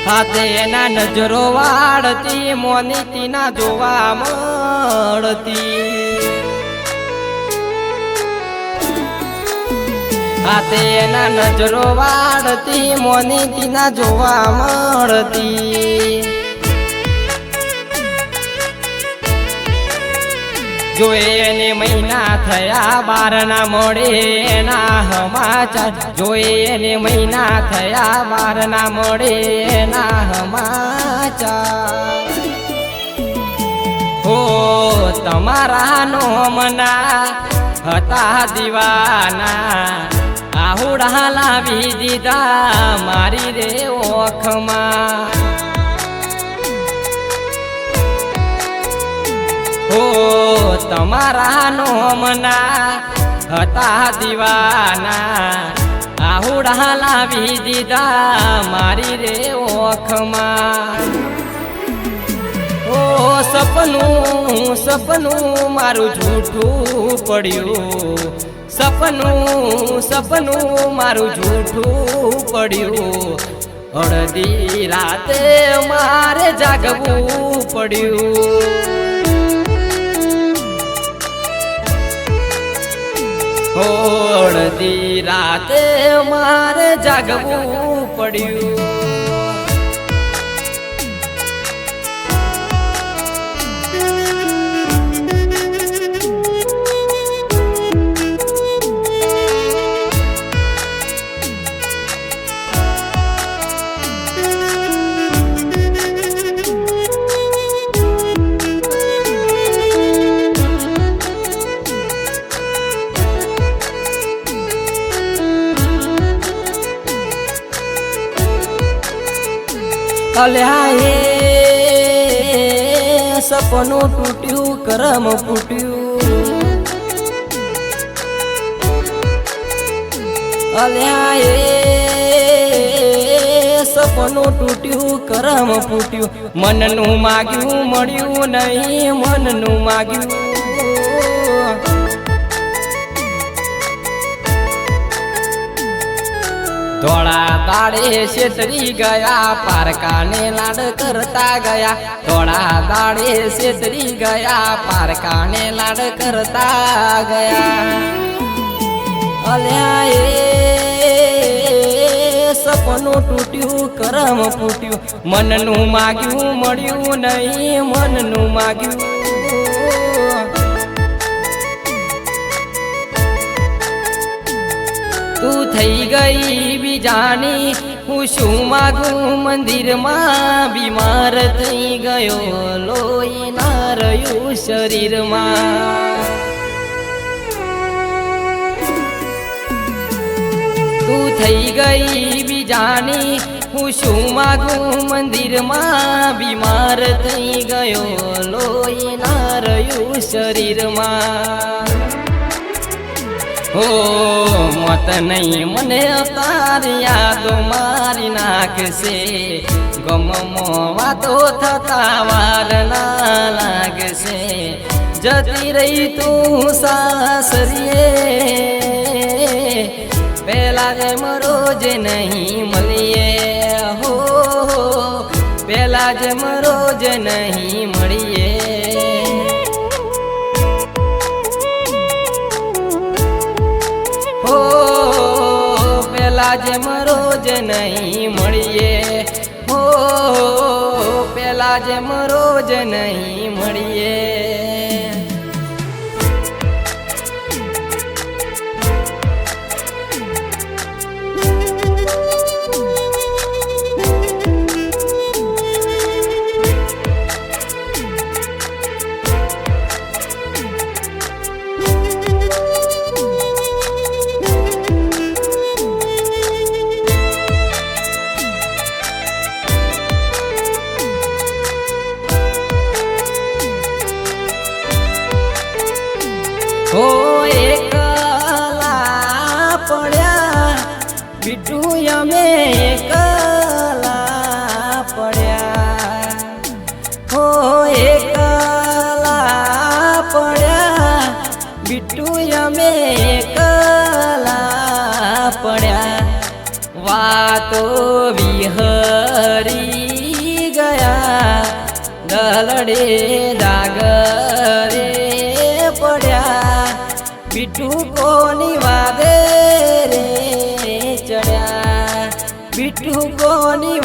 હાથે એના નજરો વાળતી મોનીતી ના જોવા મળતી હાથે એના નજરો વાળતી મોનીતી ના જોવા મળતી જો એને મહિના થયા બાર ના મળે એના સમાચાર જો એને મહિના થયા બાર ના મળે એના સમાચાર હો તમારા નોમના હતા દીવાના આહુડા લાવી દીધા મારી રે ઓખમાં હો તમારા નોમના હતા દીવાના આહુડા લાવી દીધા મારી રે ઓખમાં ઓ સપનું સપનું મારું જૂઠું પડ્યું સપનું મારું જૂઠું પડ્યું અડધી રાતે મારે જાગવું પડ્યું અડધી રાતે મારે જાગવું પડ્યું અલ્યા એ સપનું તૂટ્યું કરમ ફૂટ્યું અલ્યા એ સપનું તૂટ્યું કરમ ફૂટ્યું મનનું માગ્યું મળ્યું નહીં મનનું માગ્યું ધોળા દાડે છેતરી ગયા પારકાને લાડ કરતા ગયા ધોળા દાડે છેતરી ગયા પારકાને લાડ કરતા ગયા અલ્યા એ સપનું તૂટ્યું કરમ ફૂટ્યું મનનું માગ્યું મળ્યું નહીં મનનું માગ્યું તું થઈ ગઈ બીજાની હું શું માગું મંદિરમાં બીમાર થઈ ગયો લોહી ના રહ્યું શરીરમાં તું થઈ ગઈ બીજાની હું શું માગું મંદિરમાં બીમાર થઈ ગયો લોહી ના રહ્યું શરીરમાં હો મત નહીં મને તારી યાદો મારી નાખશે ગમમો વાતો થતા વાર ના લાગશે જતી રહી તું સાસરીએ પેલા જેમ રોજ નહીં મળીએ હો પેલા જેમ રોજ નહીં મળીએ પેલા જેમ રોજ નહીં મળીએ હો પેલા જેમ રોજ નહીં મળીએ હો એકલા પડ્યા બીટુ અમે એકલા પડ્યા હો એકલા પડ્યા બીટુ અમે એકલા પડ્યા વાતો વિહરી ગળે દાગ રે પડ્યા બીટુ કોની વાદે રે ચડ્યા બીટુ કોની